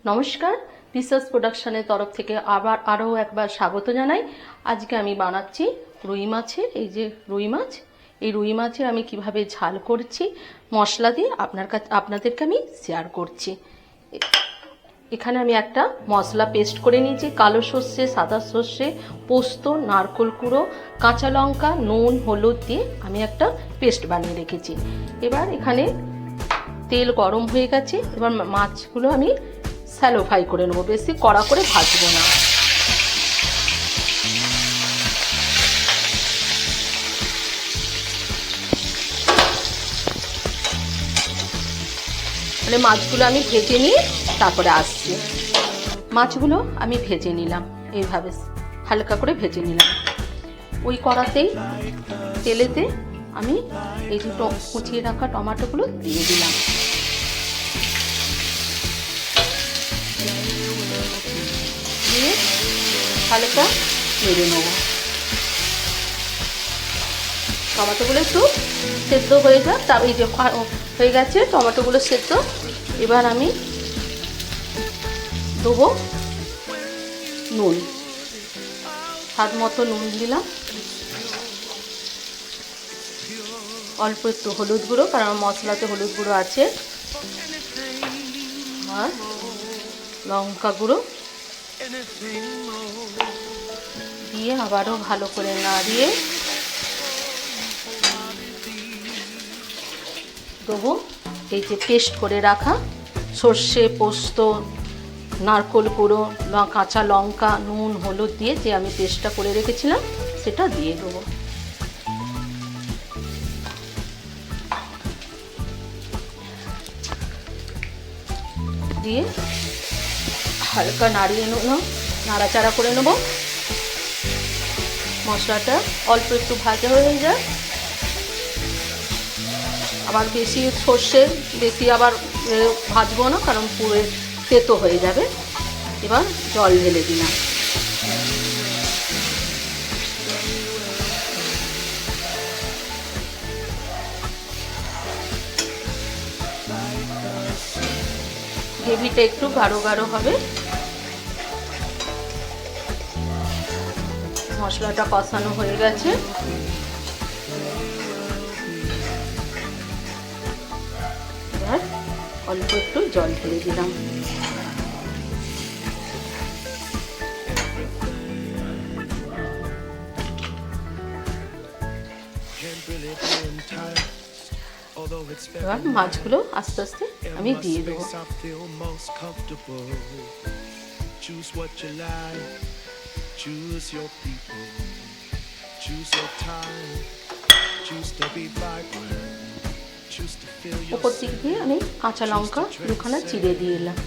নমস্কার, রিসার্চ প্রোডাকশনের তরফ থেকে আবার আরও একবার স্বাগত জানাই। আজকে আমি বানাচ্ছি রুই মাছের, এই যে রুই মাছ, এই রুই মাছের আমি কিভাবে ঝাল করছি মশলা দিয়ে আপনাদেরকে আমি শেয়ার করছি। এখানে আমি একটা মশলা পেস্ট করে নিয়েছি, কালো সর্ষে, সাদা সর্ষে, পোস্ত, নারকেল কুড়ো, কাঁচা লঙ্কা, নুন, হলুদ দিয়ে আমি একটা পেস্ট বানিয়ে রেখেছি। এবার এখানে তেল গরম হয়ে গেছে, এবার মাছগুলো আমি স্যালো ফ্রাই করে নেবো, বেশি কড়া করে ভাজবো না। মানে মাছগুলো আমি ভেজে নিয়ে তারপরে আসছি। মাছগুলো আমি ভেজে নিলাম, এইভাবে হালকা করে ভেজে নিলাম। ওই কড়াতেই তেলেতে আমি এই যে কুচিয়ে রাখা টমেটোগুলো দিয়ে দিলাম। দিয়ে হালকা নেড়ে নেব। টমেটোগুলো একটু সেদ্ধ হয়ে যাক, তার এই যে হয়ে গেছে টমেটোগুলো সেদ্ধ। এবার আমি দেবো নুন, স্বাদ মতো নুন দিলাম, অল্প একটু হলুদ গুঁড়ো, কারণ মশলাতে হলুদ গুঁড়ো আছে, আর লঙ্কা গুঁড়ো দিয়ে আবারও ভালো করে নাড়িয়ে দেবো এই যে পেস্ট করে রাখা সর্ষে, পোস্ত, নারকেল কুড়ো, কাঁচা লঙ্কা, নুন, হলুদ দিয়ে যে আমি পেস্টটা করে রেখেছিলাম সেটা দিয়ে দেবো। দিয়ে হালকা নাড়াচাড়া করে নেব। মশলাটা অল্প একটু ভাজা হয়ে যায়, আবার বেশি সর্ষে বেশি আবার ভাজবো না, কারণ পুরো তেতো হয়ে যাবে। এবার জল ঢেলে দিলাম। গ্রেভিটা একটু গাঢ় গাঢ় হবে। মশলাটা কষানো হয়ে গেছে, এবার অল্প একটু জল ঢেলে দিলাম। এবার মাছগুলো আস্তে আস্তে আমি দিয়ে দেবো। উপর দিক দিয়ে আমি কাঁচা লঙ্কা দুখানা চিড়ে দিয়ে দিলাম।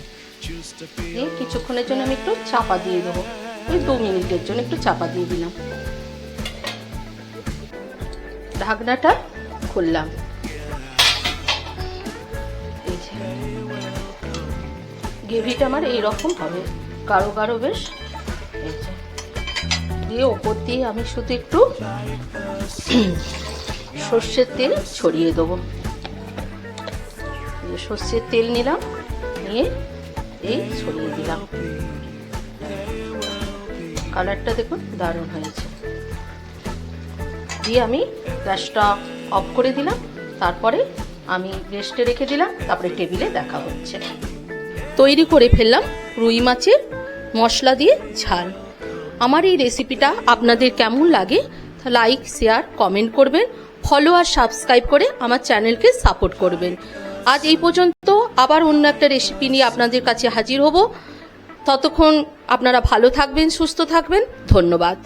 দিয়ে কিছুক্ষণের জন্য আমি একটু চাপা দিয়ে দেবো, ওই 2 মিনিটের জন্য একটু চাপা দিয়ে দিলাম। ঢাকনাটা খুললাম। গ্রেভিটা আমার এইরকম হবে, গাঢ় গাঢ় বেশ। দিয়ে ওপর দিয়ে আমি শুধু একটু সর্ষের তেল ছড়িয়ে দেবো। সর্ষের তেল নিলাম, নিয়ে এই ছড়িয়ে দিলাম। কালারটা দেখুন দারুণ হয়েছে। দিয়ে আমি গ্যাসটা অফ করে দিলাম, তারপরে আমি রেস্টে রেখে দিলাম, তারপরে টেবিলে দেখা হচ্ছে। তৈরি করে ফেললাম রুই মাছের মশলা দিয়ে ঝাল। আমার এই রেসিপিটা আপনাদের কেমন লাগে লাইক, শেয়ার, কমেন্ট করবেন, ফলো আর সাবস্ক্রাইব করে আমার চ্যানেলকে সাপোর্ট করবেন। আজ এই পর্যন্ত, আবার অন্য একটা রেসিপি নিয়ে আপনাদের কাছে হাজির হব। ততক্ষণ আপনারা ভালো থাকবেন, সুস্থ থাকবেন। ধন্যবাদ।